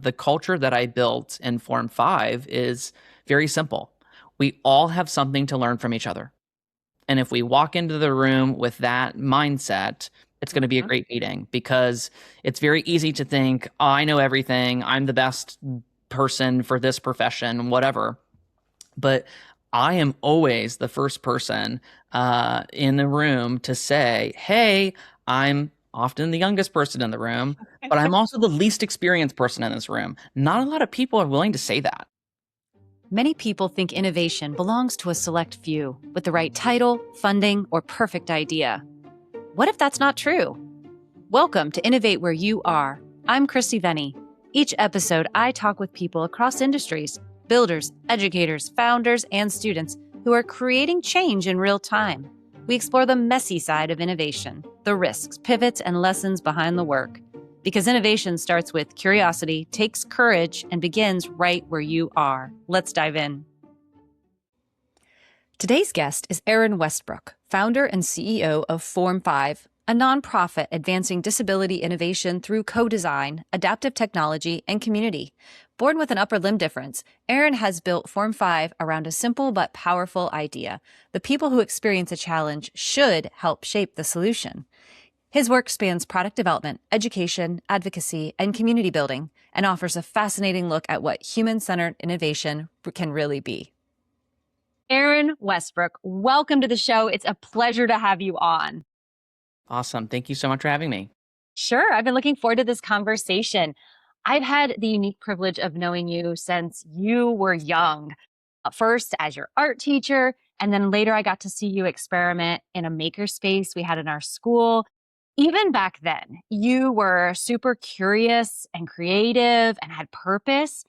The culture that I built in Form 5 is very simple. We all have something to learn from each other. And if we walk into the room with that mindset, it's going to be a Mhm. great meeting because it's very easy to think, oh, I know everything. I'm the best person for this profession, whatever. But I am always the first person in the room to say, hey, I'm often the youngest person in the room, but I'm also the least experienced person in this room. Not a lot of people are willing to say that. Many people think innovation belongs to a select few with the right title, funding, or perfect idea. What if that's not true? Welcome to Innovate Where You Are. I'm Christy Venny. Each episode, I talk with people across industries, builders, educators, founders, and students who are creating change in real time. We explore the messy side of innovation, the risks, pivots, and lessons behind the work. Because innovation starts with curiosity, takes courage, and begins right where you are. Let's dive in. Today's guest is Aaron Westbrook, founder and CEO of Form5, a nonprofit advancing disability innovation through co-design, adaptive technology, and community. Born with an upper limb difference, Aaron has built Form5 around a simple but powerful idea. The people who experience a challenge should help shape the solution. His work spans product development, education, advocacy, and community building, and offers a fascinating look at what human-centered innovation can really be. Aaron Westbrook, welcome to the show. It's a pleasure to have you on. Awesome. Thank you so much for having me. Sure, I've been looking forward to this conversation. I've had the unique privilege of knowing you since you were young. First as your art teacher, and then later I got to see you experiment in a makerspace we had in our school. Even back then, you were super curious and creative and had purpose.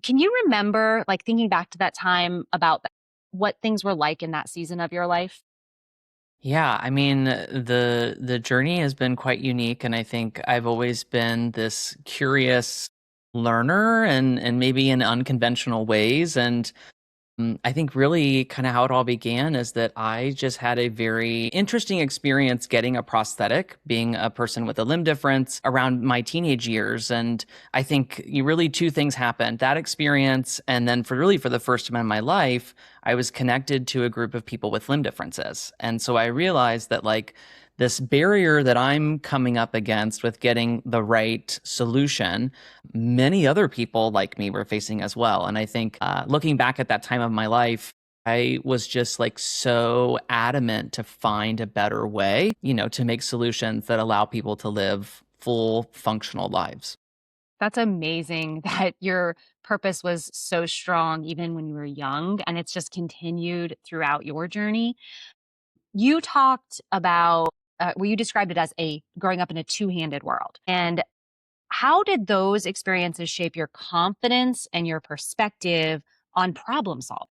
Can you remember, like, thinking back to that time about what things were like in that season of your life? Yeah, I mean, the journey has been quite unique, and I think I've always been this curious learner and maybe in unconventional ways. And I think really kind of how it all began is that I just had a very interesting experience getting a prosthetic, being a person with a limb difference around my teenage years. And I think you really two things happened, that experience. And then for the first time in my life, I was connected to a group of people with limb differences. And so I realized that like, this barrier that I'm coming up against with getting the right solution, many other people like me were facing as well. And I think looking back at that time of my life, I was just like so adamant to find a better way, to make solutions that allow people to live full functional lives. That's amazing that your purpose was so strong even when you were young, and it's just continued throughout your journey. You talked about, you described it as a growing up in a two-handed world. And how did those experiences shape your confidence and your perspective on problem solving?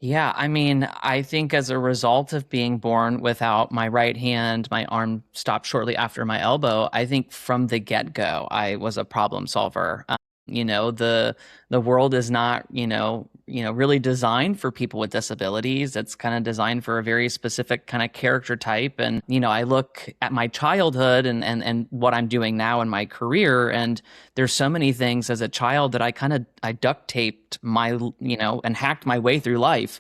Yeah, I mean, I think as a result of being born without my right hand, my arm stopped shortly after my elbow. I think from the get-go, I was a problem solver. The world is not, really designed for people with disabilities. It's kind of designed for a very specific kind of character type. And, I look at my childhood and what I'm doing now in my career, and there's so many things as a child that I duct taped and hacked my way through life.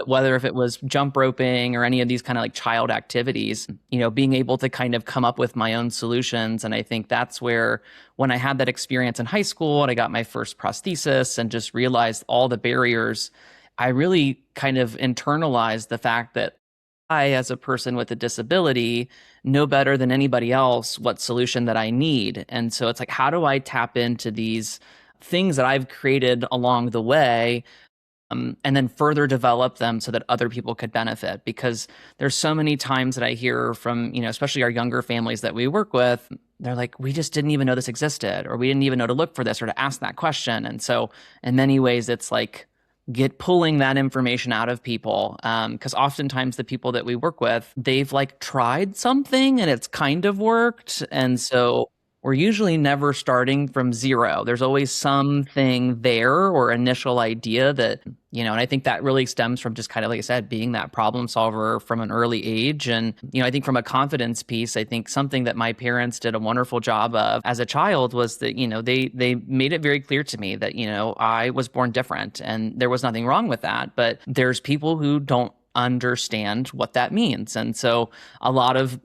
Whether if it was jump roping or any of these kind of like child activities, being able to kind of come up with my own solutions. And I think that's where, when I had that experience in high school and I got my first prosthesis and just realized all the barriers, I really kind of internalized the fact that I, as a person with a disability, know better than anybody else what solution that I need. And so it's like, how do I tap into these things that I've created along the way, and then further develop them so that other people could benefit? Because there's so many times that I hear from, especially our younger families that we work with, they're like, we just didn't even know this existed, or we didn't even know to look for this or to ask that question. And so in many ways, it's like get pulling that information out of people. Because oftentimes the people that we work with, they've like tried something and it's kind of worked. And so we're usually never starting from zero. There's always something there or initial idea that, and I think that really stems from just kind of, like I said, being that problem solver from an early age. And, I think from a confidence piece, I think something that my parents did a wonderful job of as a child was that, they made it very clear to me that, I was born different and there was nothing wrong with that. But there's people who don't understand what that means. And so a lot of,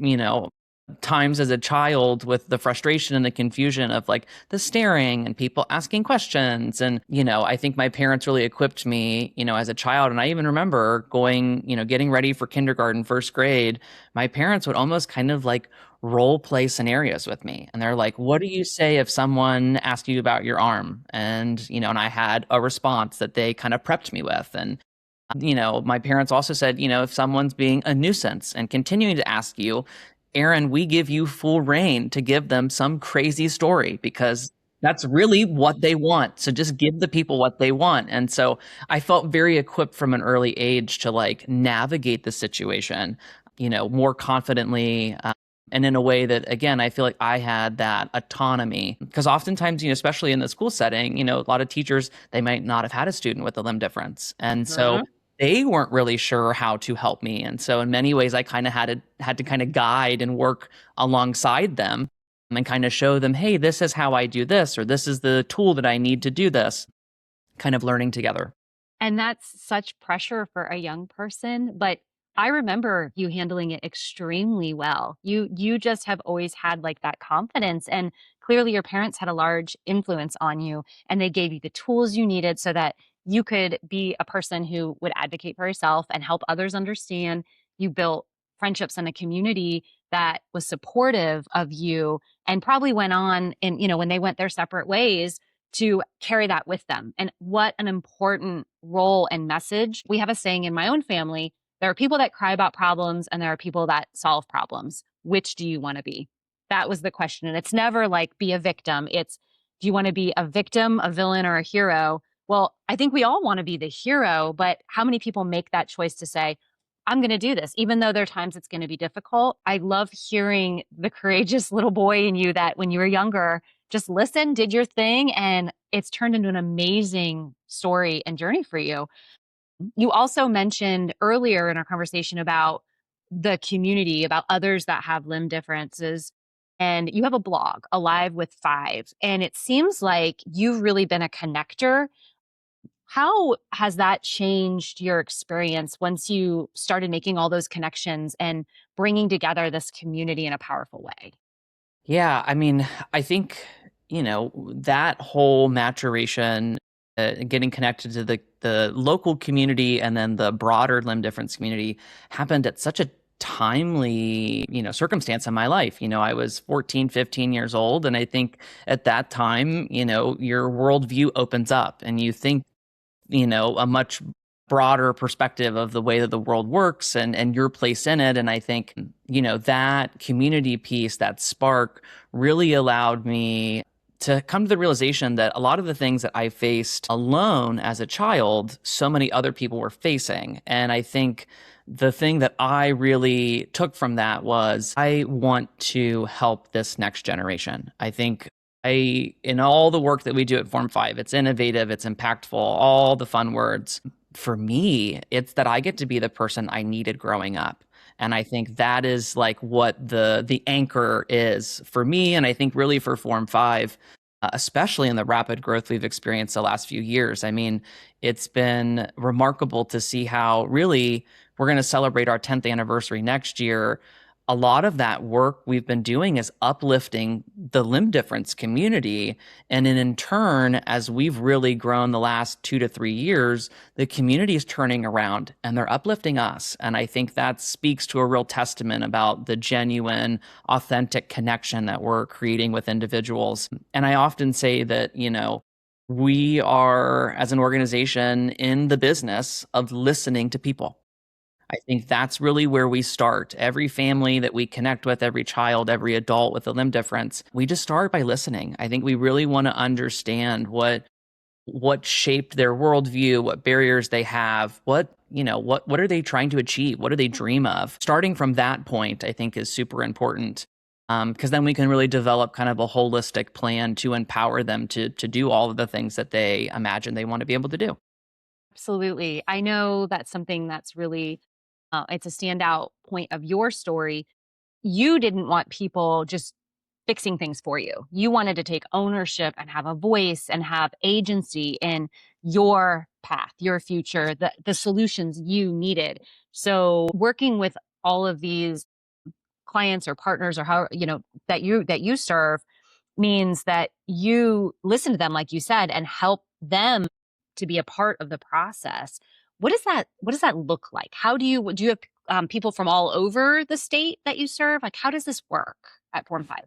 times as a child with the frustration and the confusion of like the staring and people asking questions. And, I think my parents really equipped me, as a child. And I even remember going, getting ready for kindergarten, first grade, my parents would almost kind of like role play scenarios with me. And they're like, what do you say if someone asks you about your arm? And, and I had a response that they kind of prepped me with. And, my parents also said, if someone's being a nuisance and continuing to ask you, Aaron, we give you full reign to give them some crazy story because that's really what they want. So just give the people what they want. And so I felt very equipped from an early age to like navigate the situation, more confidently. And in a way that, again, I feel like I had that autonomy because oftentimes, especially in the school setting, a lot of teachers, they might not have had a student with a limb difference. And so they weren't really sure how to help me. And so in many ways, I kind of had to kind of guide and work alongside them and kind of show them, hey, this is how I do this, or this is the tool that I need to do this, kind of learning together. And that's such pressure for a young person, but I remember you handling it extremely well. You just have always had like that confidence, and clearly your parents had a large influence on you and they gave you the tools you needed so that you could be a person who would advocate for yourself and help others understand. You built friendships and a community that was supportive of you and probably went on and when they went their separate ways to carry that with them. And what an important role and message. We have a saying in my own family, there are people that cry about problems and there are people that solve problems. Which do you want to be? That was the question. And it's never like be a victim. It's, do you want to be a victim, a villain, or a hero? Well, I think we all want to be the hero, but how many people make that choice to say, I'm going to do this, even though there are times it's going to be difficult? I love hearing the courageous little boy in you that when you were younger, just listen, did your thing, and it's turned into an amazing story and journey for you. You also mentioned earlier in our conversation about the community, about others that have limb differences. And you have a blog, Alive with Five, and it seems like you've really been a connector. How has that changed your experience once you started making all those connections and bringing together this community in a powerful way? Yeah, I mean, I think, that whole maturation, getting connected to the local community and then the broader limb difference community happened at such a timely, circumstance in my life. I was 14, 15 years old. And I think at that time, your worldview opens up and you think, a much broader perspective of the way that the world works and your place in it. And I think, that community piece, that spark really allowed me to come to the realization that a lot of the things that I faced alone as a child, so many other people were facing. And I think the thing that I really took from that was I want to help this next generation. I think in all the work that we do at Form5, it's innovative, it's impactful, all the fun words. For me, it's that I get to be the person I needed growing up. And I think that is like what the anchor is for me. And I think really for Form5, especially in the rapid growth we've experienced the last few years. I mean, it's been remarkable to see how really we're going to celebrate our 10th anniversary next year. A lot of that work we've been doing is uplifting the limb difference community. And in turn, as we've really grown the last 2 to 3 years, the community is turning around and they're uplifting us. And I think that speaks to a real testament about the genuine, authentic connection that we're creating with individuals. And I often say that, we are, as an organization, in the business of listening to people. I think that's really where we start. Every family that we connect with, every child, every adult with a limb difference, we just start by listening. I think we really want to understand what shaped their worldview, what barriers they have, what are they trying to achieve? What do they dream of? Starting from that point, I think is super important. because then we can really develop kind of a holistic plan to empower them to do all of the things that they imagine they want to be able to do. Absolutely. I know that's something that's really it's a standout point of your story. You didn't want people just fixing things for you. You wanted to take ownership and have a voice and have agency in your path, your future, the solutions you needed. So working with all of these clients or partners or how, that you serve means that you listen to them, like you said, and help them to be a part of the process. What does that look like? Do you have people from all over the state that you serve? Like, how does this work at Form 5?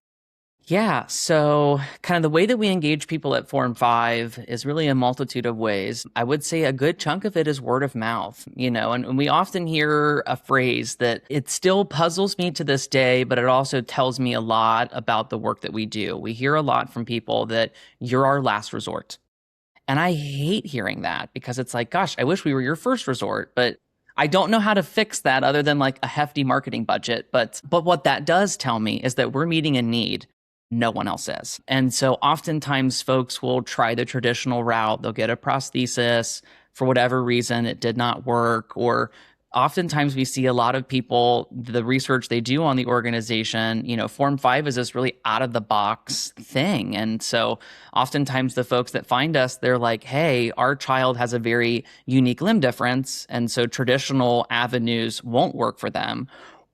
Yeah, so kind of the way that we engage people at Form 5 is really a multitude of ways. I would say a good chunk of it is word of mouth, and we often hear a phrase that it still puzzles me to this day, but it also tells me a lot about the work that we do. We hear a lot from people that you're our last resort. And I hate hearing that because it's like, gosh, I wish we were your first resort, but I don't know how to fix that other than like a hefty marketing budget. But what that does tell me is that we're meeting a need no one else is. And so oftentimes folks will try the traditional route. They'll get a prosthesis for whatever reason it did not work, or oftentimes we see a lot of people, the research they do on the organization, Form 5 is this really out of the box thing. And so oftentimes the folks that find us, they're like, hey, our child has a very unique limb difference. And so traditional avenues won't work for them.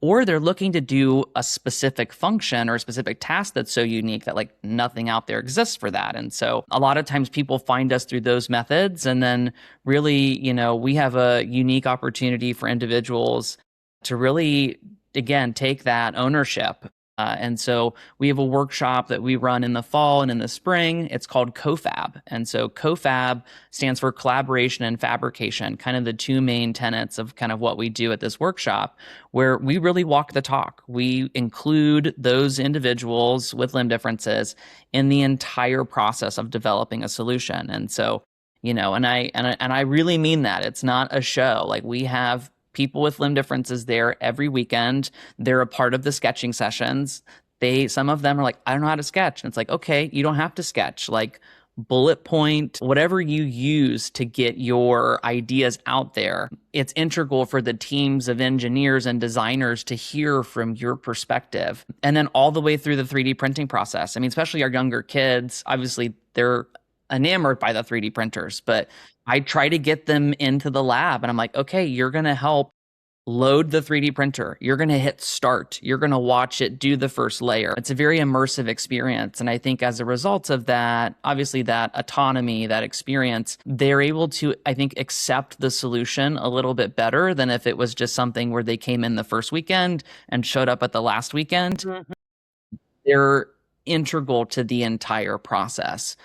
Or they're looking to do a specific function or a specific task that's so unique that like nothing out there exists for that. And so a lot of times people find us through those methods. And then really, we have a unique opportunity for individuals to really, again, take that ownership. And so we have a workshop that we run in the fall and in the spring. It's called CoFab. And so CoFab stands for collaboration and fabrication, kind of the two main tenets of kind of what we do at this workshop, where we really walk the talk. We include those individuals with limb differences in the entire process of developing a solution. And so, and I really mean that. It's not a show. Like, we have people with limb differences there every weekend. They're a part of the sketching sessions. Some of them are like, I don't know how to sketch. And it's like, okay, you don't have to sketch. Like, bullet point, whatever you use to get your ideas out there. It's integral for the teams of engineers and designers to hear from your perspective. And then all the way through the 3D printing process. I mean, especially our younger kids, obviously they're enamored by the 3D printers, but I try to get them into the lab and I'm like, okay, you're going to help load the 3D printer. You're going to hit start. You're going to watch it do the first layer. It's a very immersive experience. And I think as a result of that, obviously that autonomy, that experience, they're able to, I think, accept the solution a little bit better than if it was just something where they came in the first weekend and showed up at the last weekend. They're integral to the entire process.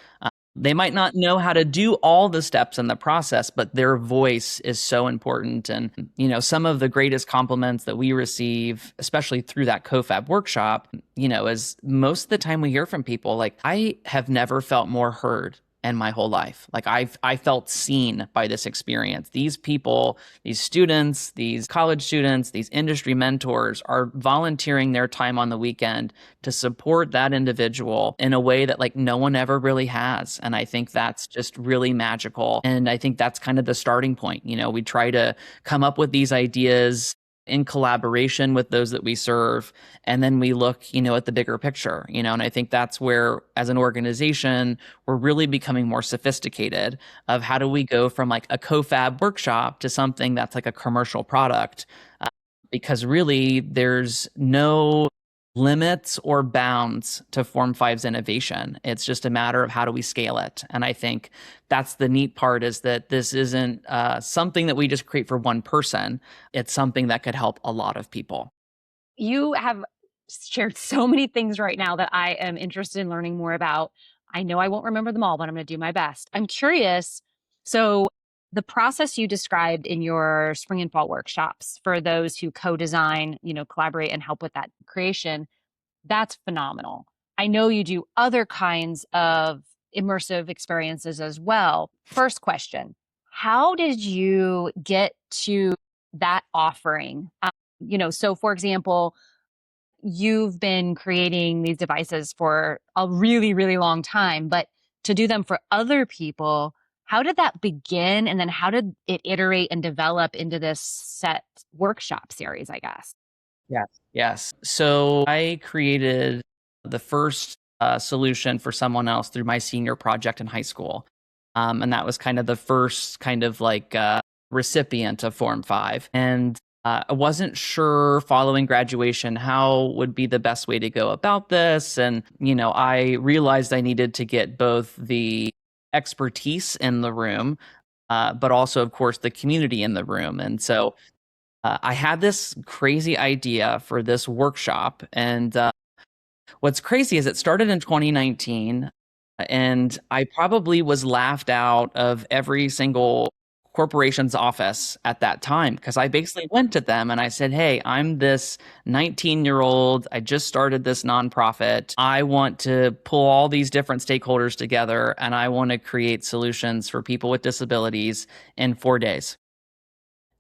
They might not know how to do all the steps in the process, but their voice is so important. And, some of the greatest compliments that we receive, especially through that CoFab workshop, is most of the time we hear from people like, I have never felt more heard in my whole life. Like, I felt seen by this experience. These people, these students, these college students, these industry mentors are volunteering their time on the weekend to support that individual in a way that like no one ever really has. And I think that's just really magical. And I think that's kind of the starting point. We try to come up with these ideas in collaboration with those that we serve. And then we look, at the bigger picture, and I think that's where, as an organization, we're really becoming more sophisticated of how do we go from like a CoFab workshop to something that's like a commercial product. Because really there's no limits or bounds to Form 5's innovation. It's just a matter of how do we scale it. And I think that's the neat part, is that this isn't something that we just create for one person. It's something that could help a lot of people. You have shared so many things right now that I am interested in learning more about. I know I won't remember them all, but I'm going to do my best. I'm curious. So, the process you described in your spring and fall workshops for those who co-design, collaborate and help with that creation, that's phenomenal. I know you do other kinds of immersive experiences as well. First question, how did you get to that offering? So for example, you've been creating these devices for a really, really long time, but to do them for other people, how did that begin? And then how did it iterate and develop into this set workshop series, I guess? Yes. Yes. So I created the first solution for someone else through my senior project in high school. And that was kind of the first kind of like recipient of Form 5. And I wasn't sure following graduation how would be the best way to go about this. And, I realized I needed to get both the expertise in the room, but also, of course, the community in the room. And so I had this crazy idea for this workshop. And what's crazy is it started in 2019, and I probably was laughed out of every single corporation's office at that time because I basically went to them and I said, "Hey, I'm this 19-year-old. I just started this nonprofit. I want to pull all these different stakeholders together and I want to create solutions for people with disabilities in 4 days."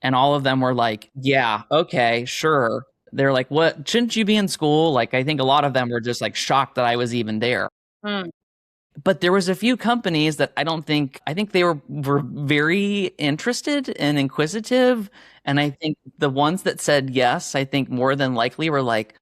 And all of them were like, "Yeah, okay, sure." They're like, "What? Shouldn't you be in school?" Like, I think a lot of them were just like shocked that I was even there. Mm. But there was a few companies that I think they were very interested and inquisitive. And I think the ones that said yes, I think more than likely were like,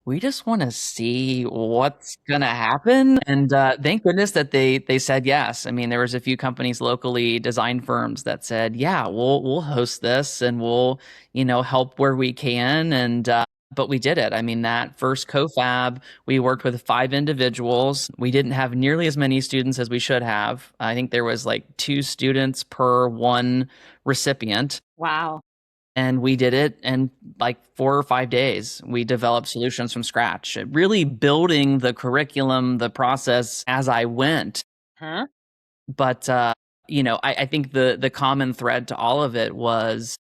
we just want to see what's gonna happen. And thank goodness that they said yes. I mean, there was a few companies locally, design firms that said, yeah, we'll host this and we'll, help where we can. And but we did it. I mean, that first CoFab, we worked with 5 individuals. We didn't have nearly as many students as we should have. I think there was like 2 students per one recipient. Wow. And we did it in like 4 or 5 days. We developed solutions from scratch, really building the curriculum, the process as I went. Huh? But I think the common thread to all of it was,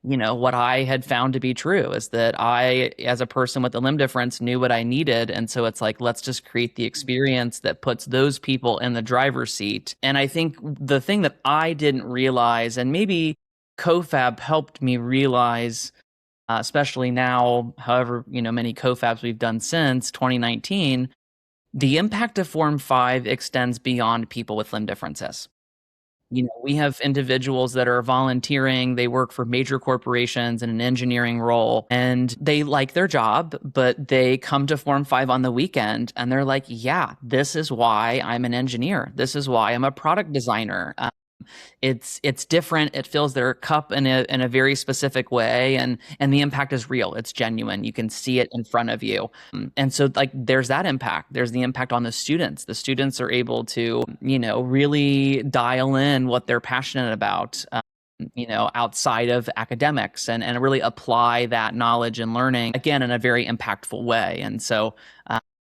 what I had found to be true is that I, as a person with a limb difference, knew what I needed. And so it's like, let's just create the experience that puts those people in the driver's seat. And I think the thing that I didn't realize, and maybe CoFab helped me realize, especially now, however, many CoFabs we've done since 2019, the impact of Form 5 extends beyond people with limb differences. We have individuals that are volunteering, they work for major corporations in an engineering role, and they like their job, but they come to Form 5 on the weekend and they're like, yeah, this is why I'm an engineer. This is why I'm a product designer. It's different. It fills their cup in a very specific way, and the impact is real. It's genuine. You can see it in front of you. And so like there's that impact. There's the impact on the students. The students are able to, really dial in what they're passionate about. Outside of academics and really apply that knowledge and learning again in a very impactful way. And so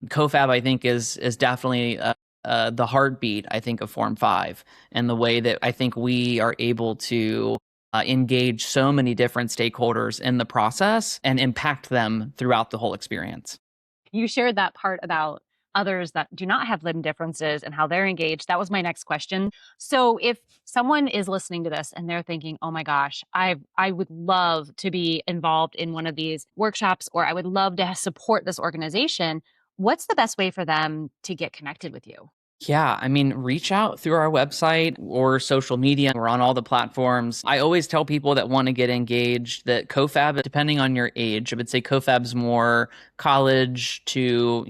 CoFab, I think, is definitely the heartbeat, I think, of Form 5 and the way that I think we are able to engage so many different stakeholders in the process and impact them throughout the whole experience. You shared that part about others that do not have limb differences and how they're engaged. That was my next question. So if someone is listening to this and they're thinking, "Oh my gosh, I would love to be involved in one of these workshops or I would love to support this organization," what's the best way for them to get connected with you? Yeah, I mean, reach out through our website or social media. We're on all the platforms. I always tell people that want to get engaged that CoFab, depending on your age, I would say CoFab's more college to,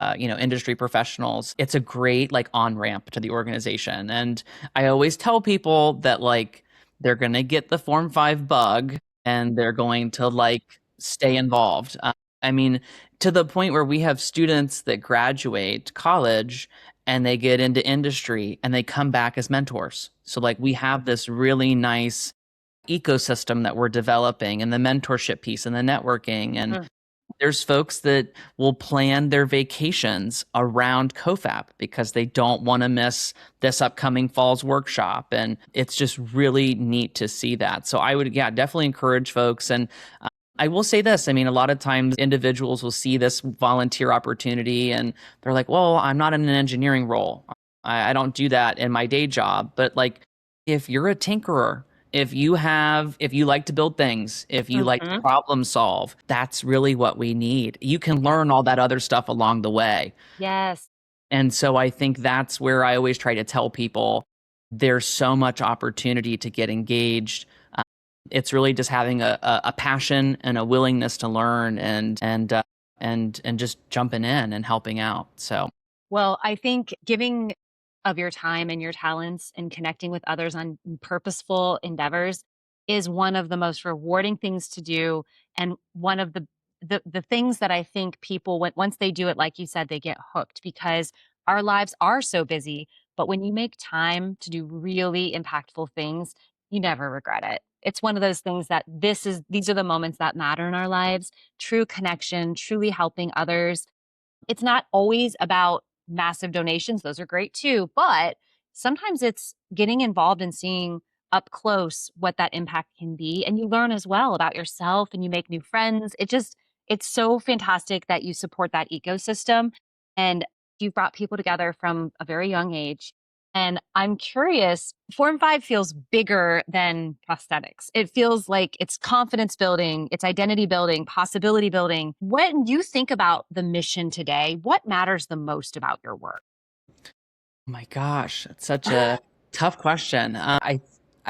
industry professionals. It's a great like on ramp to the organization. And I always tell people that like they're going to get the Form 5 bug and they're going to like stay involved. I mean, to the point where we have students that graduate college and they get into industry and they come back as mentors. So like we have this really nice ecosystem that we're developing and the mentorship piece and the networking. And Mm. there's folks that will plan their vacations around CoFab because they don't want to miss this upcoming fall's workshop. And it's just really neat to see that. So I would, yeah, definitely encourage folks. And I will say this. I mean, a lot of times individuals will see this volunteer opportunity and they're like, well, I'm not in an engineering role. I don't do that in my day job. But like, if you're a tinkerer, If you like to build things, if you like to Hmm. problem solve, that's really what we need. You can Yes. learn all that other stuff along the way. Yes. And so I think that's where I always try to tell people there's so much opportunity to get engaged. Uh, it's really just having a passion and a willingness to learn and just jumping in and helping out. So Well, I think giving of your time and your talents and connecting with others on purposeful endeavors is one of the most rewarding things to do, and one of the things that I think people, when once they do it, like you said, they get hooked because our lives are so busy. But when you make time to do really impactful things, you never regret it. It's one of those things that these are the moments that matter in our lives. True connection, truly helping others. It's not always about massive donations, those are great too, but sometimes it's getting involved and seeing up close what that impact can be, and you learn as well about yourself and you make new friends. It's so fantastic that you support that ecosystem, and you've brought people together from a very young age. And I'm curious, Form 5 feels bigger than prosthetics. It feels like it's confidence building, it's identity building, possibility building. When you think about the mission today, what matters the most about your work? my gosh, it's such a tough question.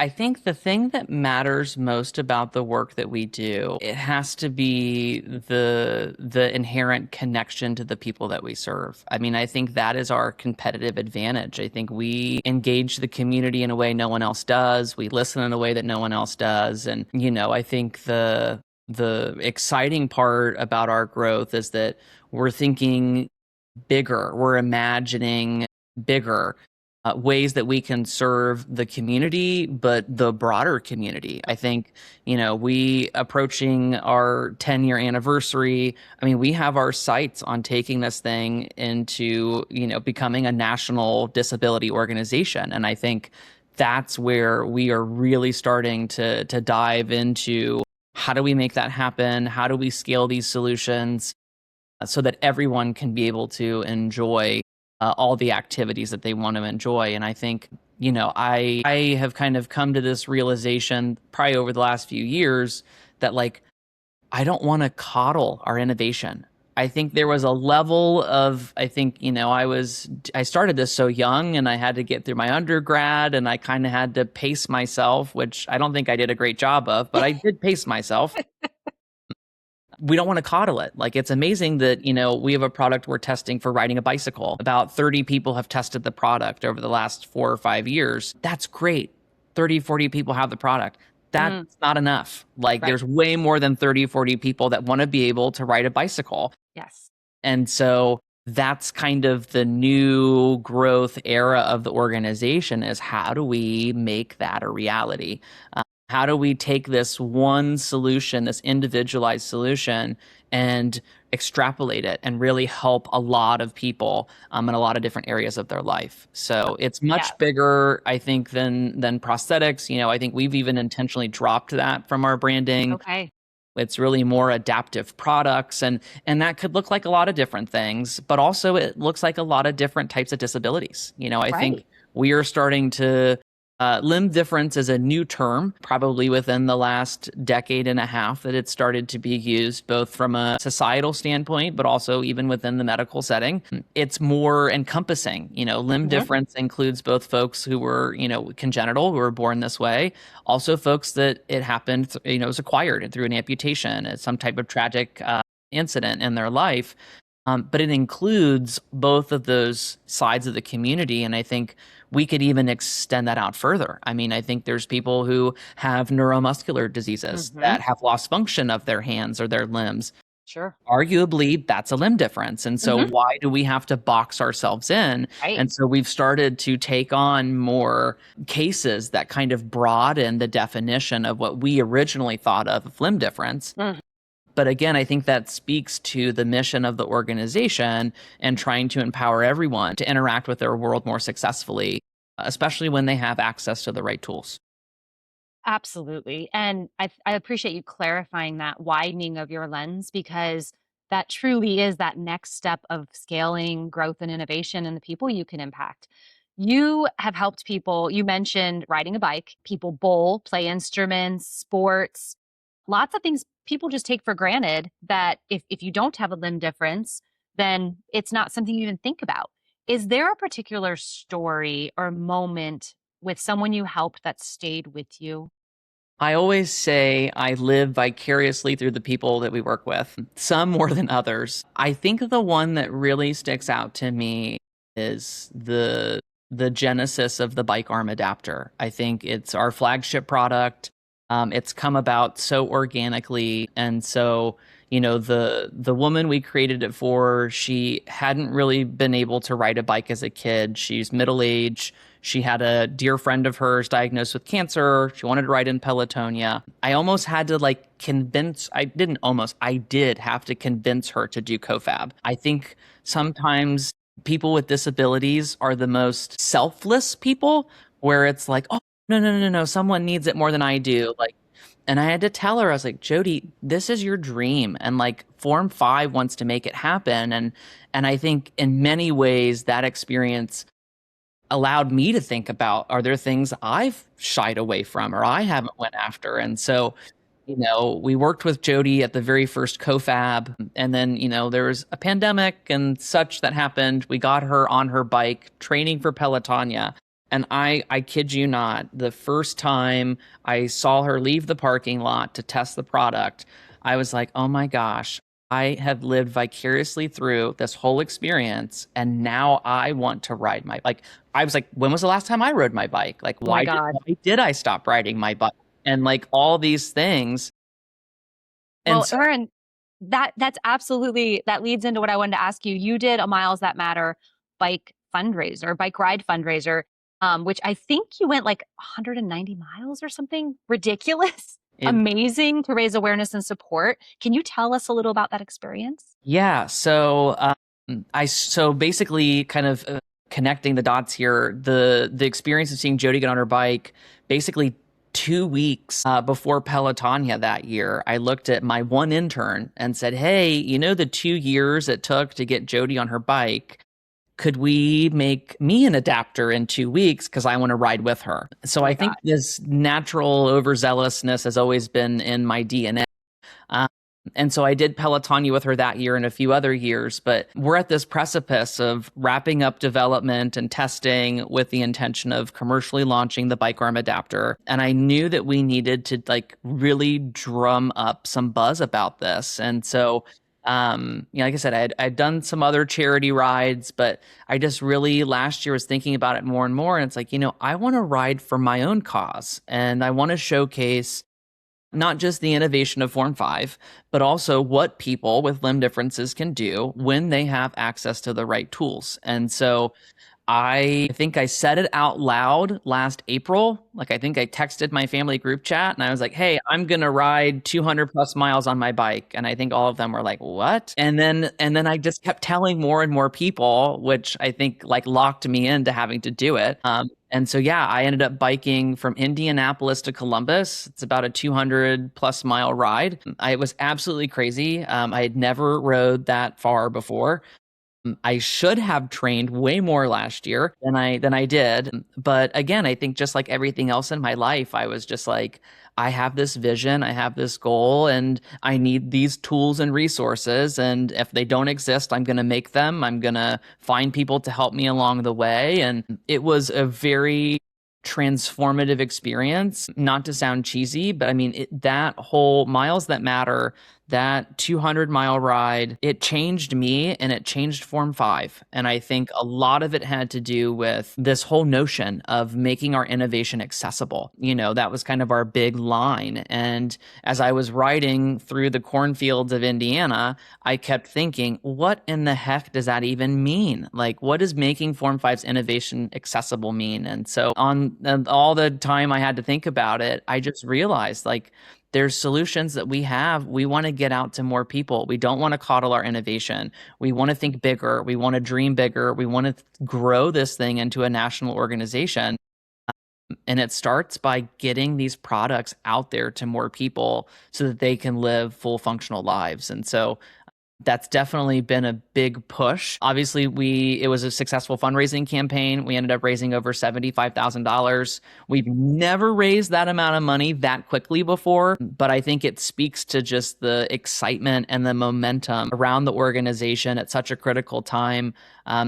I think the thing that matters most about the work that we do, it has to be the inherent connection to the people that we serve. I mean, I think that is our competitive advantage. I think we engage the community in a way no one else does. We listen in a way that no one else does. And, I think the exciting part about our growth is that we're thinking bigger. We're imagining bigger ways that we can serve the community, but the broader community. I think, we approaching our 10-year anniversary. I mean, we have our sights on taking this thing into, becoming a national disability organization. And I think that's where we are really starting to dive into how do we make that happen? How do we scale these solutions? So that everyone can be able to enjoy all the activities that they want to enjoy. And I think, I have kind of come to this realization probably over the last few years that like I don't want to coddle our innovation. I think there was a level of I think, I started this so young and I had to get through my undergrad and I kind of had to pace myself, which I don't think I did a great job of, but I did pace myself. We don't want to coddle it. Like it's amazing that, we have a product we're testing for riding a bicycle. About 30 people have tested the product over the last 4 or 5 years. That's great. 30, 40 people have the product. That's Mm, not enough. Like right. there's way more than 30, 40 people that want to be able to ride a bicycle. Yes. And so that's kind of the new growth era of the organization is how do we make that a reality? How do we take this one solution, this individualized solution, and extrapolate it and really help a lot of people in a lot of different areas of their life? So it's Yes. much bigger, I think, than prosthetics. I think we've even intentionally dropped that from our branding. Okay. It's really more adaptive products, and that could look like a lot of different things, but also it looks like a lot of different types of disabilities. I think Right. we are starting to limb difference is a new term, probably within the last decade and a half that it started to be used, both from a societal standpoint, but also even within the medical setting. It's more encompassing. Limb Hmm. difference includes both folks who were, congenital, who were born this way, also folks that it happened, was acquired through an amputation, some type of tragic incident in their life. But it includes both of those sides of the community. And I think we could even extend that out further. I mean, I think there's people who have neuromuscular diseases Hmm. that have lost function of their hands or their limbs. Sure. Arguably, that's a limb difference. And so, Hmm. why do we have to box ourselves in? Right. And so, we've started to take on more cases that kind of broaden the definition of what we originally thought of limb difference. Mm. But again, I think that speaks to the mission of the organization and trying to empower everyone to interact with their world more successfully, especially when they have access to the right tools. Absolutely. And I appreciate you clarifying that widening of your lens because that truly is that next step of scaling growth and innovation and the people you can impact. You have helped people. You mentioned riding a bike, people bowl, play instruments, sports, lots of things people just take for granted that if you don't have a limb difference, then it's not something you even think about. Is there a particular story or moment with someone you helped that stayed with you? I always say I live vicariously through the people that we work with, some more than others. I think the one that really sticks out to me is the genesis of the bike arm adapter. I think it's our flagship product. It's come about so organically, and so the woman we created it for, she hadn't really been able to ride a bike as a kid. She's middle aged. She had a dear friend of hers diagnosed with cancer. She wanted to ride in Pelotonia. I almost had to I didn't almost, I did have to convince her to do CoFab. I think sometimes people with disabilities are the most selfless people where it's like, oh, no, no, no, no, someone needs it more than I do. And I had to tell her, I was like, Jody, this is your dream. And Form 5 wants to make it happen. And I think in many ways that experience allowed me to think about, are there things I've shied away from or I haven't went after? And so, we worked with Jody at the very first CoFab, and then, there was a pandemic and such that happened. We got her on her bike training for Pelotonia. And I kid you not, the first time I saw her leave the parking lot to test the product, I was like, oh my gosh, I have lived vicariously through this whole experience. And now I want to ride my bike. I was like, when was the last time I rode my bike? Like, Oh my God. why did I stop riding my bike? And all these things. And Well, so, Aaron, that's absolutely that leads into what I wanted to ask you. You did a Miles That Matter bike fundraiser, bike ride fundraiser, which I think you went like 190 miles or something ridiculous. it, Amazing to raise awareness and support. Can you tell us a little about that experience? yeah. So basically kind of connecting the dots here, the experience of seeing Jody get on her bike, basically 2 weeks before Pelotonia that year, I looked at my one intern and said, hey, the 2 years it took to get Jody on her bike, could we make me an adapter in 2 weeks? Because I want to ride with her. So Oh I my think God. this natural overzealousness has always been in my DNA. Um, and so I did Pelotonia with her that year and a few other years, but we're at this precipice of wrapping up development and testing with the intention of commercially launching the bike arm adapter. And I knew that we needed to really drum up some buzz about this. And so like I said, I'd done some other charity rides, but I just really last year was thinking about it more and more. And it's like, I want to ride for my own cause and I want to showcase not just the innovation of Form 5, but also what people with limb differences can do when they have access to the right tools. And so I think I said it out loud last April. I think I texted my family group chat and I was like, hey, I'm going to ride 200 plus miles on my bike. And I think all of them were like, what? And then I just kept telling more and more people, which I think locked me into having to do it. And so, yeah, I ended up biking from Indianapolis to Columbus. It's about a 200 plus mile ride. It was absolutely crazy. I had never rode that far before. I should have trained way more last year than I did. But again, I think just like everything else in my life, I was just like, I have this vision, I have this goal, and I need these tools and resources. And if they don't exist, I'm going to make them. I'm going to find people to help me along the way. And it was a very transformative experience, not to sound cheesy, but I mean, that whole Miles That Matter, that 200-mile ride, it changed me and it changed Form 5. And I think a lot of it had to do with this whole notion of making our innovation accessible. That was kind of our big line. And as I was riding through the cornfields of Indiana, I kept thinking, what in the heck does that even mean? What does making Form 5's innovation accessible mean? And so on all the time I had to think about it, I just realized there's solutions that we want to get out to more people. We don't want to coddle our innovation. We want to think bigger. We want to dream bigger. We want to grow this thing into a national organization. And it starts by getting these products out there to more people so that they can live full functional lives. And so That's definitely been a big push. Obviously, it was a successful fundraising campaign. We ended up raising over $75,000. We've never raised that amount of money that quickly before, but I think it speaks to just the excitement and the momentum around the organization at such a critical time.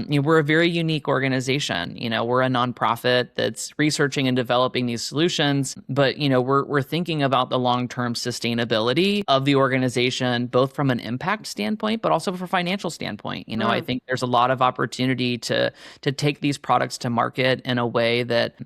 We're a very unique organization. We're a nonprofit that's researching and developing these solutions, but we're thinking about the long-term sustainability of the organization, both from an impact standpoint, but also from a financial standpoint. I Mm. think there's a lot of opportunity to take these products to market in a way that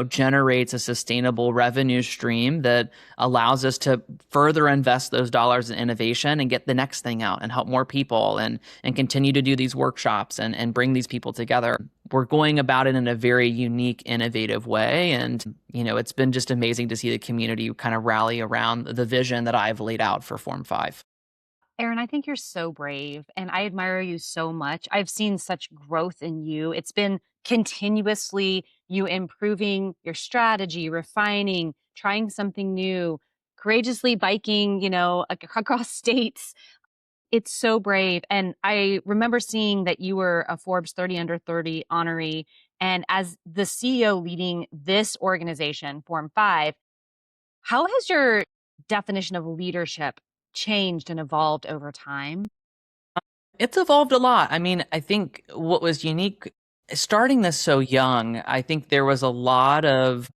generates a sustainable revenue stream that allows us to further invest those dollars in innovation and get the next thing out and help more people and continue to do these workshops and bring these people together. We're going about it in a very unique, innovative way. And, it's been just amazing to see the community kind of rally around the vision that I've laid out for Form 5. Aaron, I think you're so brave and I admire you so much. I've seen such growth in you. It's been continuously you improving your strategy, refining, trying something new, courageously biking, across states. It's so brave. And I remember seeing that you were a Forbes 30 under 30 honoree. And as the CEO leading this organization, Form 5, how has your definition of leadership changed and evolved over time? It's evolved a lot. I mean, I think what was unique starting this so young, I think there was a lot of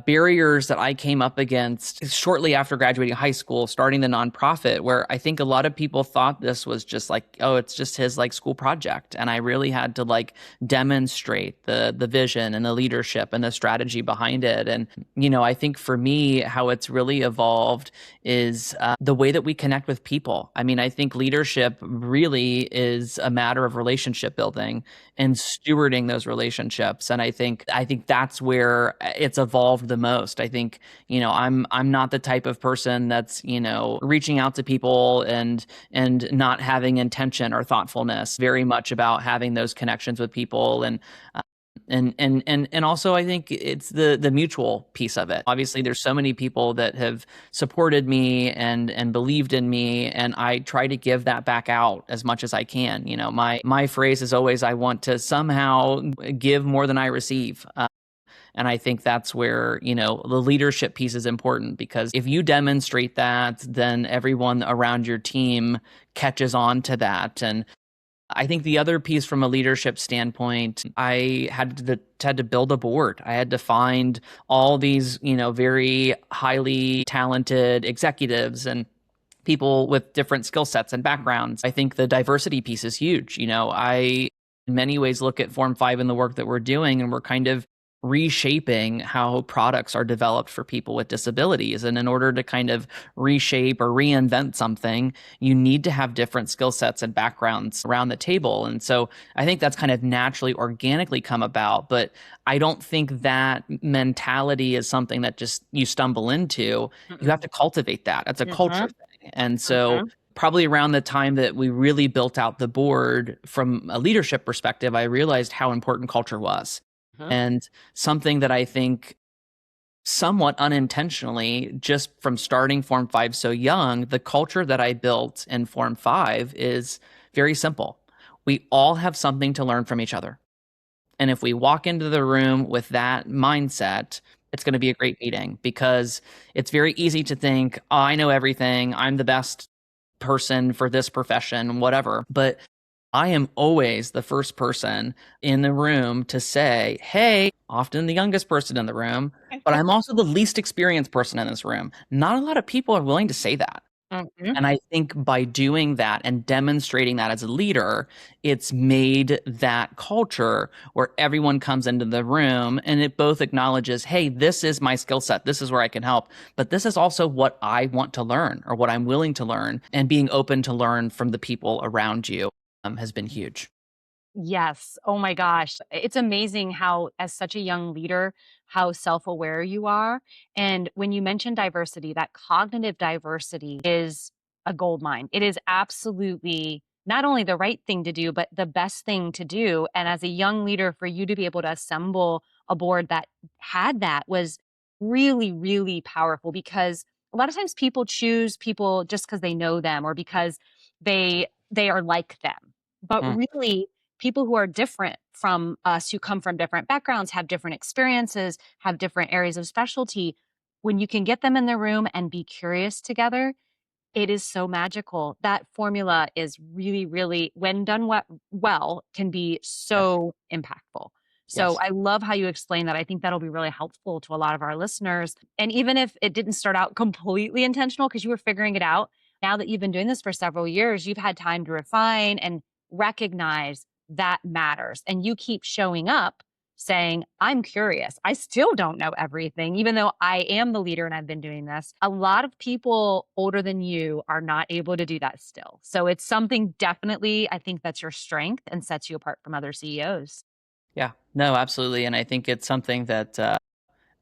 barriers that I came up against shortly after graduating high school, starting the nonprofit, where I think a lot of people thought this was just like, oh, it's just his like school project. And I really had to like demonstrate the vision and the leadership and the strategy behind it. And, I think for me, how it's really evolved is the way that we connect with people. I mean, I think leadership really is a matter of relationship building and stewarding those relationships. And I think that's where it's evolved the most. I think, I'm not the type of person that's, reaching out to people and not having intention or thoughtfulness, very much about having those connections with people and also I think it's the mutual piece of it. Obviously there's so many people that have supported me and believed in me, and I try to give that back out as much as I can. My phrase is always I want to somehow give more than I receive. And I think that's where, the leadership piece is important, because if you demonstrate that, then everyone around your team catches on to that. And I think the other piece from a leadership standpoint, I had to build a board. I had to find all these, very highly talented executives and people with different skill sets and backgrounds. I think the diversity piece is huge. I in many ways look at Form 5 and the work that we're doing, and we're kind of reshaping how products are developed for people with disabilities. And in order to kind of reshape or reinvent something, you need to have different skill sets and backgrounds around the table. And so I think that's kind of naturally, organically come about. But I don't think that mentality is something that just you stumble into. You have Mm-mm. to cultivate that. That's a culture Mhm, thing. And so mhm, probably around the time that we really built out the board from a leadership perspective, I realized how important culture was. mhm. And something that I think somewhat unintentionally, just from starting Form 5 so young, the culture that I built in Form 5 is very simple. We all have something to learn from each other. And if we walk into the room with that mindset, it's going to be a great meeting, because it's very easy to think, oh, I know everything. I'm the best person for this profession, whatever. But I am always the first person in the room to say, hey, often the youngest person in the room, but I'm also the least experienced person in this room. Not a lot of people are willing to say that. Mhm. And I think by doing that and demonstrating that as a leader, it's made that culture where everyone comes into the room and it both acknowledges, hey, this is my skill set. This is where I can help. But this is also what I want to learn or what I'm willing to learn. And being open to learn from the people around you has been huge. Yes. Oh my gosh. It's amazing how, as such a young leader, how self aware you are. And when you mention diversity, that cognitive diversity is a gold mine. It is absolutely not only the right thing to do, but the best thing to do. And as a young leader, for you to be able to assemble a board that had that was really, really powerful, because a lot of times people choose people just because they know them or because they are like them. But Mm. really, people who are different from us, who come from different backgrounds, have different experiences, have different areas of specialty, when you can get them in the room and be curious together, it is so magical. That formula is really, really, when done well, can be Yes. so impactful. So Yes. I love how you explain that. I think that'll be really helpful to a lot of our listeners. And even if it didn't start out completely intentional because you were figuring it out, now that you've been doing this for several years, you've had time to refine and recognize that matters. And you keep showing up saying, I'm curious. I still don't know everything, even though I am the leader and I've been doing this. A lot of people older than you are not able to do that still. So it's something definitely, I think that's your strength and sets you apart from other CEOs. Yeah. No, absolutely. And I think it's something that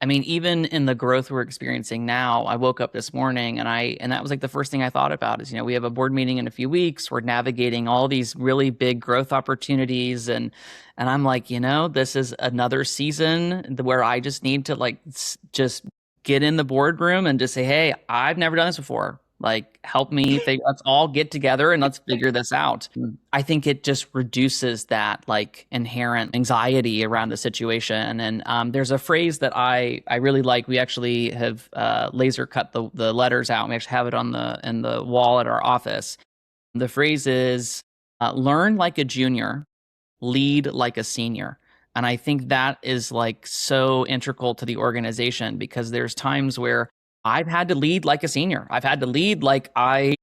I mean, even in the growth we're experiencing now, I woke up this morning and that was like the first thing I thought about is, we have a board meeting in a few weeks. We're navigating all these really big growth opportunities and I'm like, this is another season where I just need to just get in the boardroom and just say, "Hey, I've never done this before. Like, help me figure, let's all get together and let's figure this out." I think it just reduces that like inherent anxiety around the situation. And there's a phrase that I really like. We actually have laser cut the letters out. We actually have it on the wall at our office. The phrase is learn like a junior, lead like a senior. And I think that is like so integral to the organization because there's times where I've had to lead like a senior. I've had to lead like I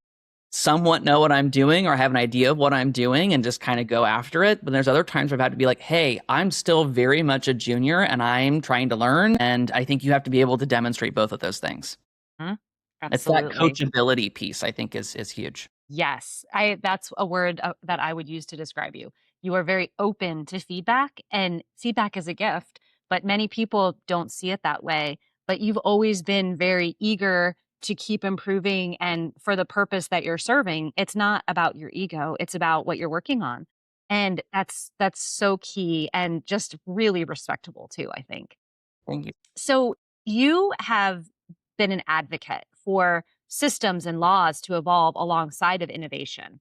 somewhat know what I'm doing or have an idea of what I'm doing and just kind of go after it. But there's other times where I've had to be like, hey, I'm still very much a junior and I'm trying to learn. And I think you have to be able to demonstrate both of those things. Mhm. It's that Absolutely. coachability piece, I think, is huge. Yes, I that's a word that I would use to describe you. You are very open to feedback, and feedback is a gift, but many people don't see it that way. But you've always been very eager to keep improving and for the purpose that you're serving. It's not about your ego, it's about what you're working on. And that's so key and just really respectable too, I think. Thank you. So you have been an advocate for systems and laws to evolve alongside of innovation.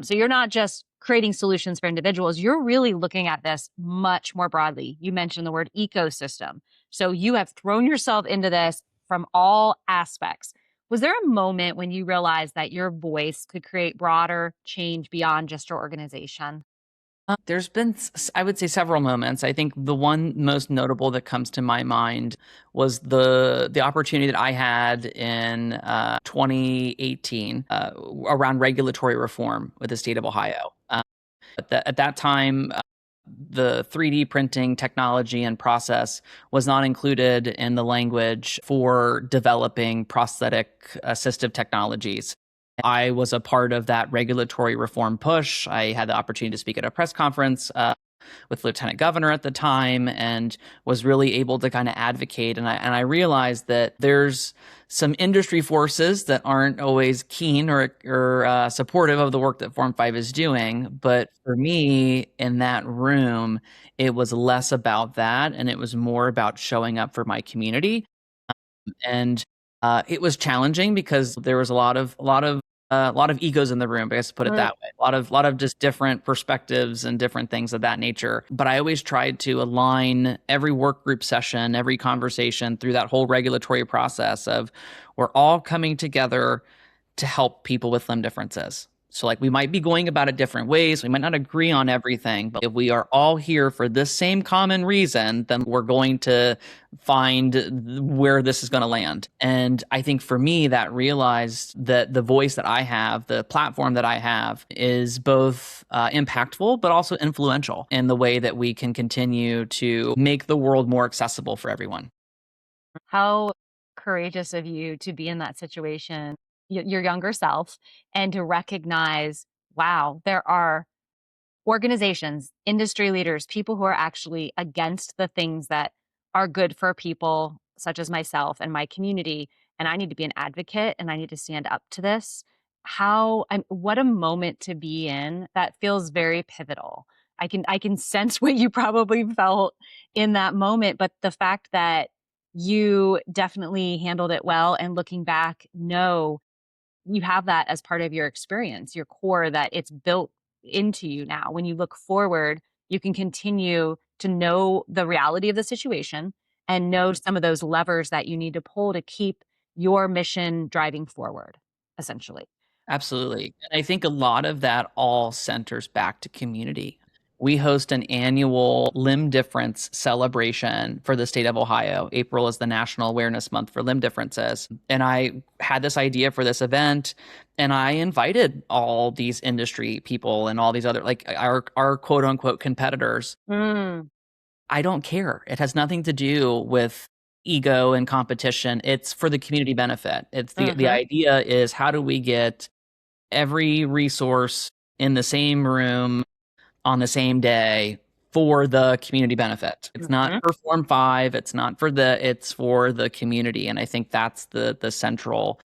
So you're not just creating solutions for individuals, you're really looking at this much more broadly. You mentioned the word ecosystem. So you have thrown yourself into this from all aspects. Was there a moment when you realized that your voice could create broader change beyond just your organization? There's been, I would say, several moments. I think the one most notable that comes to my mind was the opportunity that I had in 2018 around regulatory reform with the state of Ohio. At that time, the 3D printing technology and process was not included in the language for developing prosthetic assistive technologies. I was a part of that regulatory reform push. I had the opportunity to speak at a press conference with Lieutenant Governor at the time and was really able to kind of advocate. And I realized that there's some industry forces that aren't always keen or supportive of the work that Form5 is doing. But for me in that room, it was less about that and it was more about showing up for my community. And it was challenging because there was a lot of egos in the room, I guess to put it Mm. that way. A lot of just different perspectives and different things of that nature. But I always tried to align every work group session, every conversation through that whole regulatory process of we're all coming together to help people with limb differences. So, like, we might be going about it different ways. We might not agree on everything, but if we are all here for this same common reason, then we're going to find where this is going to land. And I think for me, that realized that the voice that I have, the platform that I have, is both impactful, but also influential in the way that we can continue to make the world more accessible for everyone. How courageous of you to be in that situation, your younger self, and to recognize, wow, there are organizations, industry leaders, people who are actually against the things that are good for people, such as myself and my community. And I need to be an advocate and I need to stand up to this. What a moment to be in that feels very pivotal. I can sense what you probably felt in that moment, but the fact that you definitely handled it well and looking back, know you have that as part of your experience, your core, that it's built into you now. When you look forward, you can continue to know the reality of the situation and know some of those levers that you need to pull to keep your mission driving forward, essentially. Absolutely. And I think a lot of that all centers back to community. We host an annual limb difference celebration for the state of Ohio. April is the National Awareness Month for limb differences. And I had this idea for this event, and I invited all these industry people and all these other, like our quote unquote competitors. Mm, I don't care. It has nothing to do with ego and competition. It's for the community benefit. It's the mhm, idea is, how do we get every resource in the same room on the same day for the community benefit. It's not mhm, for Form 5. It's not for it's for the community. And I think that's the central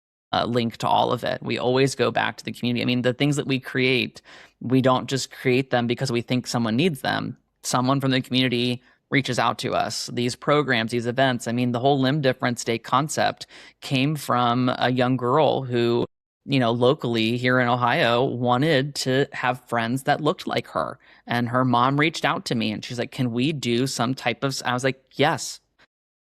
link to all of it. We always go back to the community. I mean, the things that we create, we don't just create them because we think someone needs them. Someone from the community reaches out to us. These programs, these events, I mean, the whole limb difference day concept came from a young girl who, locally here in Ohio, wanted to have friends that looked like her. And her mom reached out to me and she's like, can we do some type of, I was like, yes.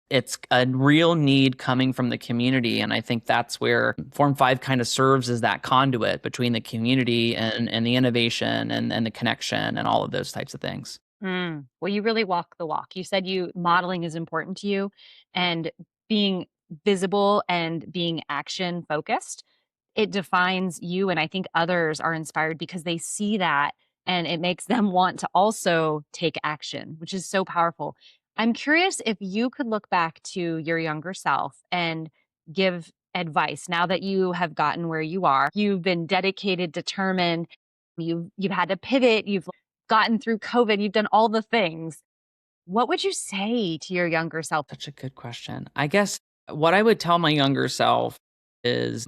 It's a real need coming from the community. And I think that's where Form 5 kind of serves as that conduit between the community and the innovation and the connection and all of those types of things. mm. Well, you really walk the walk. You said you modeling is important to you, and being visible and being action focused. It defines you, and I think others are inspired because they see that, and it makes them want to also take action, which is so powerful. I'm curious if you could look back to your younger self and give advice now that you have gotten where you are. You've been dedicated, determined, you've had to pivot, you've gotten through COVID, you've done all the things. What would you say to your younger self? Such a good question. I guess what I would tell my younger self is,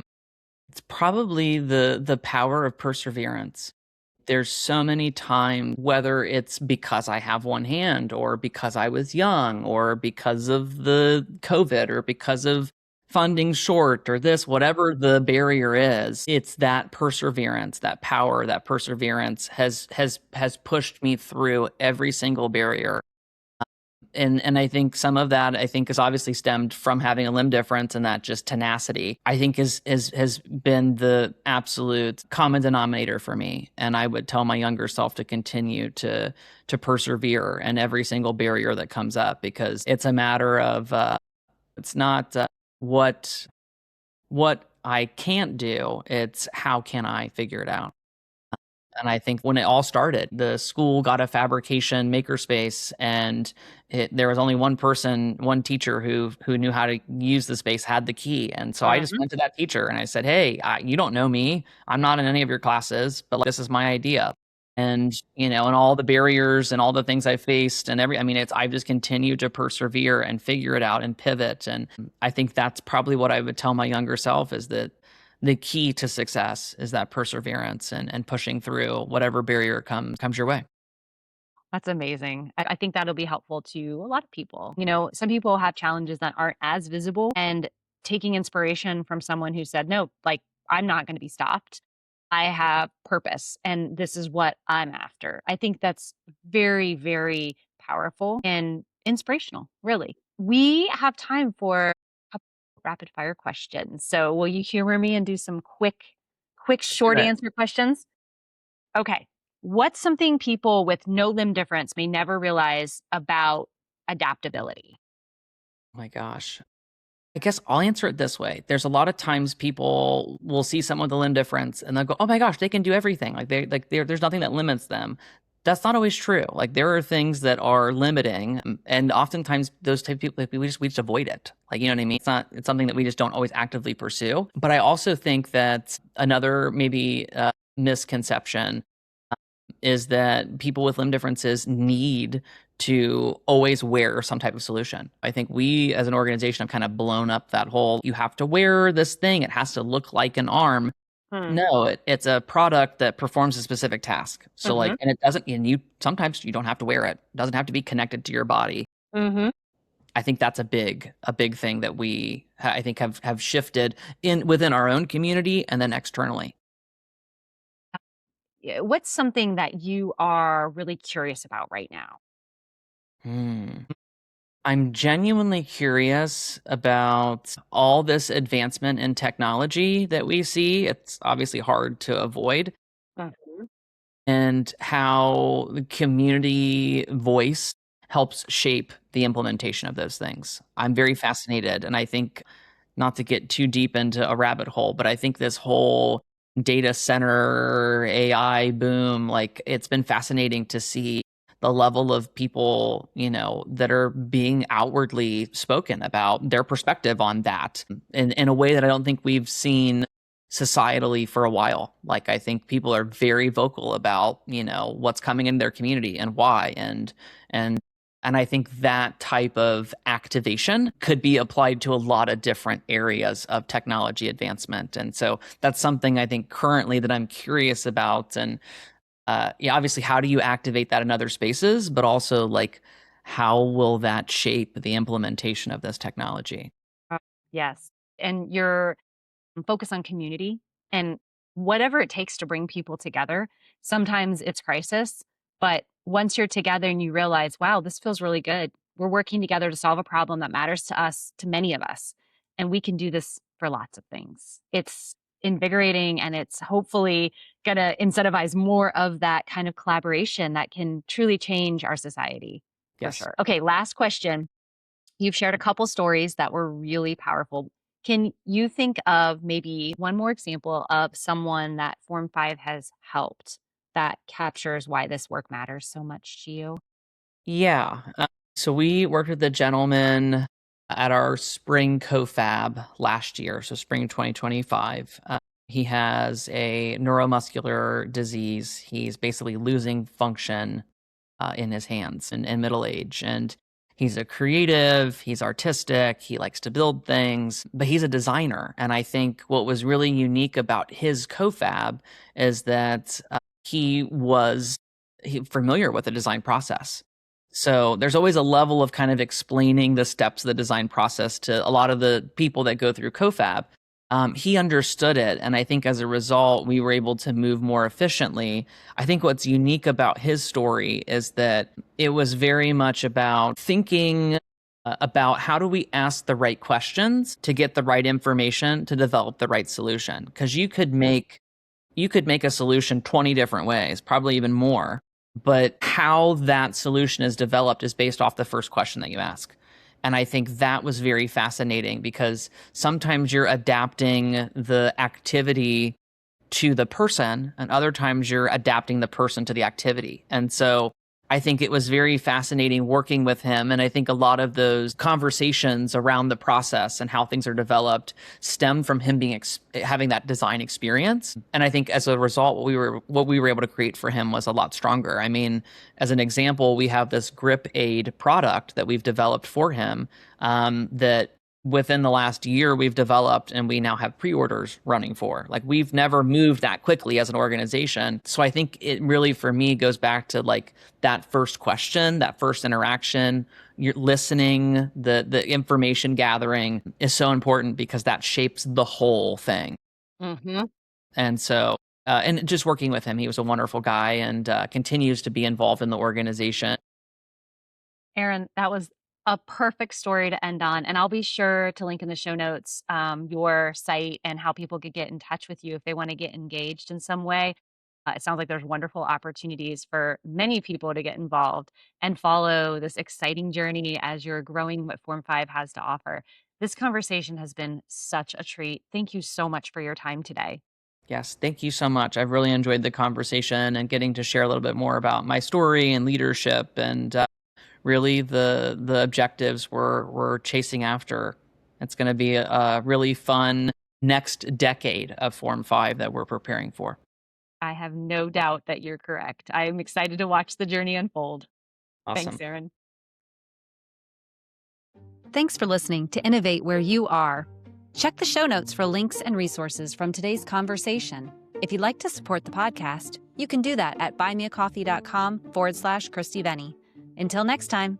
it's probably the power of perseverance. There's so many times, whether it's because I have one hand or because I was young or because of the COVID or because of funding short or this, whatever the barrier is, it's that perseverance, that power, that perseverance has pushed me through every single barrier. And I think some of that, I think, is obviously stemmed from having a limb difference, and that just tenacity, I think, has been the absolute common denominator for me. And I would tell my younger self to continue to persevere in every single barrier that comes up, because it's a matter of it's not what what I can't do, it's how can I figure it out. And I think when it all started, the school got a fabrication makerspace, and there was only one person, one teacher who knew how to use the space, had the key. And so I just Mhm. went to that teacher and I said, "Hey, you don't know me. I'm not in any of your classes, but like, this is my idea." And and all the barriers and all the things I faced and I mean, I've just continued to persevere and figure it out and pivot. And I think that's probably what I would tell my younger self, is that the key to success is that perseverance and pushing through whatever barrier comes your way. That's amazing. I think that'll be helpful to a lot of people. Some people have challenges that aren't as visible, and taking inspiration from someone who said, no, like, I'm not going to be stopped. I have purpose, and this is what I'm after. I think that's very, very powerful and inspirational, really. We have time for a couple rapid fire questions. So, will you humor me and do some quick, Let's do short it. answer questions? Okay. What's something people with no limb difference may never realize about adaptability? Oh my gosh. I guess I'll answer it this way. There's a lot of times people will see someone with a limb difference and they'll go, "Oh my gosh, they can do everything. There's nothing that limits them." That's not always true. Like, there are things that are limiting, and oftentimes those type of people, like, we just avoid it. Like, you know what I mean? It's something that we just don't always actively pursue. But I also think that another maybe misconception is that people with limb differences need to always wear some type of solution. I think we as an organization have kind of blown up that whole, you have to wear this thing, it has to look like an arm. Hmm. No, it's a product that performs a specific task. So like, Mhm. and it doesn't, and you sometimes you don't have to wear it. It doesn't have to be connected to your body. Mhm. I think that's a big thing that I think have shifted within our own community and then externally. What's something that you are really curious about right now? Hmm. I'm genuinely curious about all this advancement in technology that we see. It's obviously hard to avoid, Mhm. and how the community voice helps shape the implementation of those things. I'm very fascinated, and I think, not to get too deep into a rabbit hole, but I think this whole data center AI boom, like, it's been fascinating to see the level of people, that are being outwardly spoken about their perspective on that in a way that I don't think we've seen societally for a while. Like, I think people are very vocal about, what's coming in their community and why, and and I think that type of activation could be applied to a lot of different areas of technology advancement. And so that's something I think currently that I'm curious about. And yeah, obviously, how do you activate that in other spaces? But also, like, how will that shape the implementation of this technology? Yes. And you're focus on community and whatever it takes to bring people together. Sometimes it's crisis, but once you're together and you realize, wow, this feels really good. We're working together to solve a problem that matters to us, to many of us, and we can do this for lots of things. It's invigorating and it's hopefully going to incentivize more of that kind of collaboration that can truly change our society for Yes. sure. Okay, last question. You've shared a couple stories that were really powerful. Can you think of maybe one more example of someone that Form 5 has helped that captures why this work matters so much to you? Yeah. So we worked with a gentleman at our spring CoFab last year, so spring 2025. He has a neuromuscular disease. He's basically losing function in his hands in middle age. And he's a creative, he's artistic, he likes to build things, but he's a designer. And I think what was really unique about his CoFab is that he familiar with the design process. So there's always a level of kind of explaining the steps of the design process to a lot of the people that go through CoFab. He understood it, and I think as a result, we were able to move more efficiently. I think what's unique about his story is that it was very much about thinking about how do we ask the right questions to get the right information to develop the right solution. Because you could make a solution 20 different ways, probably even more. But how that solution is developed is based off the first question that you ask. And I think that was very fascinating because sometimes you're adapting the activity to the person, and other times you're adapting the person to the activity. And so I think it was very fascinating working with him. And I think a lot of those conversations around the process and how things are developed stem from him having that design experience. And I think as a result, what we were able to create for him was a lot stronger. I mean, as an example, we have this grip aid product that we've developed for him, that within the last year we've developed and we now have pre-orders running for. Like, we've never moved that quickly as an organization. So I think it really, for me, goes back to like that first question, that first interaction. You're listening, the information gathering is so important because that shapes the whole thing. Hmm. And so and just working with him, he was a wonderful guy, and continues to be involved in the organization. Aaron, that was a perfect story to end on. And I'll be sure to link in the show notes your site and how people could get in touch with you if they want to get engaged in some way. It sounds like there's wonderful opportunities for many people to get involved and follow this exciting journey as you're growing what Form 5 has to offer. This conversation has been such a treat. Thank you so much for your time today. Yes, thank you so much. I've really enjoyed the conversation and getting to share a little bit more about my story and leadership, and really the objectives we're chasing after. It's going to be a really fun next decade of Form 5 that we're preparing for. I have no doubt that you're correct. I'm excited to watch the journey unfold. Thanks, Awesome. Aaron. Thanks for listening to Innovate Where You Are. Check the show notes for links and resources from today's conversation. If you'd like to support the podcast, you can do that at buymeacoffee.com/Christy Venny. Until next time.